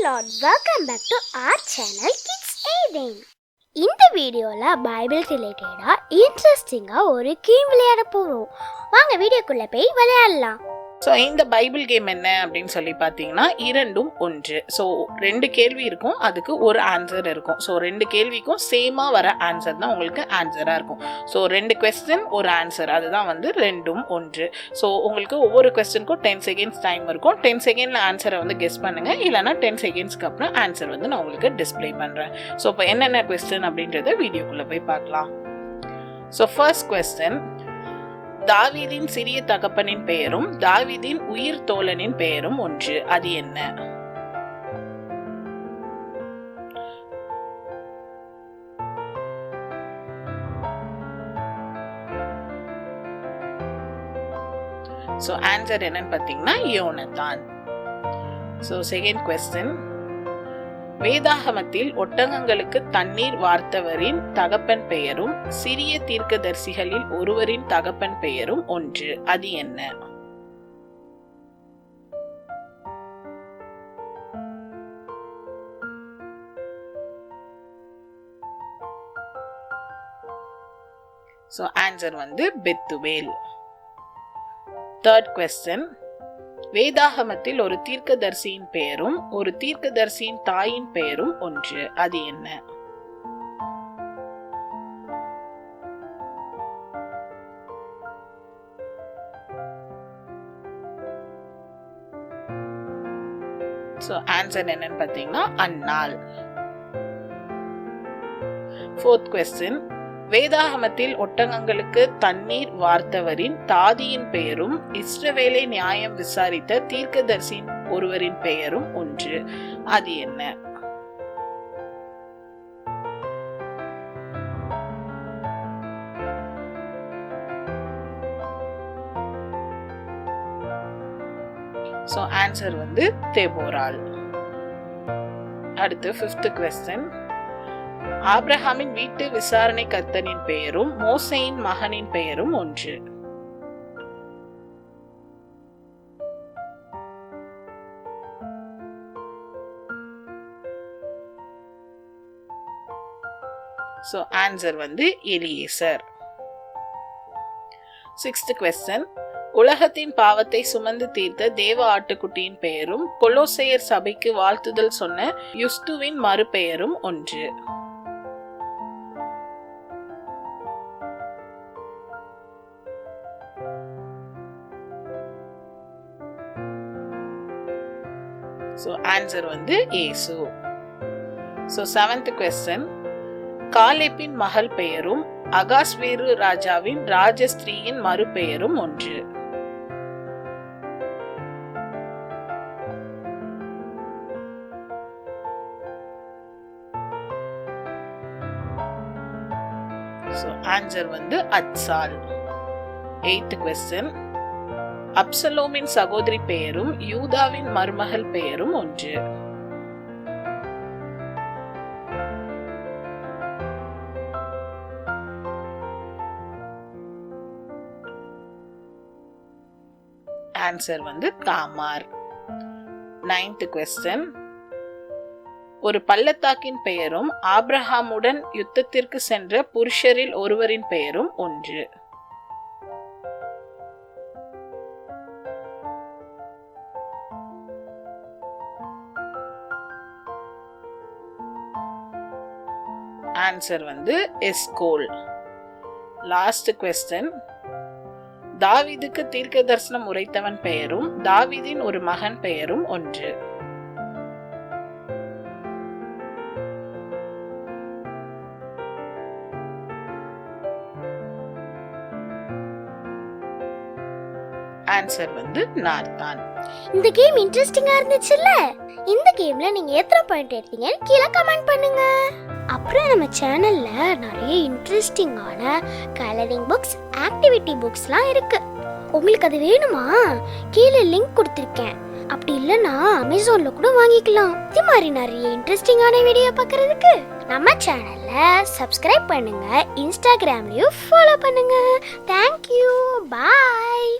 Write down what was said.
Lord, welcome back to our channel Kids Aiding. இந்த வீடியோல Bible ரிலேட்டடா இன்ட்ரெஸ்டிங்கா ஒரு கேம் விளையாட போறோம். வாங்க வீடியோக்குள்ள போய் விளையாடலாம். ஸோ இந்த பைபிள் கேம் என்ன அப்படின்னு சொல்லி பார்த்தீங்கன்னா 2 1. ஸோ 2 கேள்வி இருக்கும், அதுக்கு ஒரு ஆன்சர் இருக்கும். ஸோ 2 கேள்விக்கும் சேமாக வர ஆன்சர் தான் உங்களுக்கு ஆன்சராக இருக்கும். ஸோ 2 கொஸ்டின் ஒரு ஆன்சர், அதுதான் வந்து 2 1. ஸோ உங்களுக்கு ஒவ்வொரு கொஸ்டினுக்கும் 10 செகண்ட்ஸ் டைம் இருக்கும். 10 செகண்டில் ஆன்சரை வந்து கெஸ் பண்ணுங்கள், இல்லைனா 10 செகண்ட்ஸ்க்கு அப்புறம் ஆன்சர் வந்து நான் உங்களுக்கு டிஸ்பிளே பண்ணுறேன். ஸோ இப்போ என்னென்ன கொஸ்டின் அப்படின்றத வீடியோக்குள்ளே போய் பார்க்கலாம். ஸோ ஃபர்ஸ்ட் கொஸ்டின், தாவீதின் சிறிய தகப்பனின் பெயரும் தாவீதின் உயிர் தோழனின் பெயரும் ஒன்று, அது என்ன? சோ ஆன்சர் என்னன்னு பாத்தீங்கன்னா யோனத்தான். சோ செகண்ட் கொஸ்டின், வேதாகமத்தில் ஒட்டகங்களுக்கு தண்ணீர் வார்த்தவரின் தகப்பன் பெயரும் சிறிய தீர்க்கதரிசிகளில் ஒருவரின் தகப்பன் பெயரும் ஒன்று, அது என்ன? சோ ஆன்சர் வந்து பெத்துவேல். தேர்ட் கொஸ்டின், வேதாகமத்தில் ஒரு தீர்க்கதரிசியின் பெயரும் ஒரு தீர்க்கதரிசியின் தாயின் பெயரும் ஒன்று, அது என்ன? சோ ஆன்சர் என்னன்னு பாத்தீங்கன்னா அன்னாள். ஃபோர்த் கொஸ்டின், வேதாகமத்தில் ஒட்டகங்களுக்கு தண்ணீர் வார்த்தவரின் தாதியின் பெயரும் இஸ்ரவேலை நியாயம் விசாரித்த தீர்க்கதரிசியின் ஒருவரின் பெயரும் ஒன்று, அது என்ன? சோ ஆன்சர் வந்து தெபோராள். அடுத்து ஃபிஃப்த் கொஸ்டின், ஆபிரகாமின் வீட்டு விசாரணை கர்த்தனின் பெயரும் மோசேயின் மகனின் பெயரும் ஒன்று. சோ ஆன்சர் வந்து எலியேசர். சிக்ஸ்த் கொஸ்டின், உலகத்தின் பாவத்தை சுமந்து தீர்த்த தேவ ஆட்டுக்குட்டியின் பெயரும் கொலோசையர் சபைக்கு வாழ்த்துதல் சொன்ன யுஸ்துவின் மறுபெயரும் ஒன்று. So answer வந்து ஏசு. So செவன்த் கொஸ்டின், காலேபின் மகள் பெயரும் அகாஸ்வேரு ராஜாவின் ராஜஸ்திரீயின் மறுபெயரும் ஒன்று. So answer வந்து அத்சால். எய்த் கொஸ்டின், அப்சலோமின் சகோதரி பெயரும் யூதாவின் மருமகள் பெயரும் ஒன்று. ஆன்சர் வந்து தாமார். நைன்த் கொஸ்டின், ஒரு பள்ளத்தாக்கின் பெயரும் ஆபிரகாமுடன் யுத்தத்திற்கு சென்ற புருஷரில் ஒருவரின் பெயரும் ஒன்று. ஆன்சர் வந்து எஸ்கோல். லாஸ்ட் கொஸ்டின், தாவீதுக்கு தீர்க்க தரிசனம் உரைத்தவன் பெயரும் தாவீதின் ஒரு மகன் பெயரும் ஒன்று. ஆன்சர் வந்து நார்தான். இந்த கேம் இன்ட்ரெஸ்டிங்கா இருந்துச்சுல்ல? இந்த கேம்ல நீங்க எத்தனை பாயிண்ட் எடுத்தீங்கன்னு கீழே கமெண்ட் பண்ணுங்க. அப்புறம் நம்ம சேனல்ல நிறைய இன்ட்ரெஸ்டிங்கான கலரிங் புக்ஸ், ஆக்டிவிட்டி புக்ஸ்லாம் இருக்கு. உங்களுக்கு அது வேணுமா? கீழே லிங்க் கொடுத்துருக்கேன். அப்படி இல்லைன்னா அமேசான்ல கூட வாங்கிக்கலாம். இது மாதிரி நிறைய இன்ட்ரெஸ்டிங்கான வீடியோ பார்க்கறதுக்கு நம்ம சேனல்ல சப்ஸ்கிரைப் பண்ணுங்க, இன்ஸ்டாகிராம்லயும் ஃபாலோ பண்ணுங்க. தேங்க்யூ, பாய்.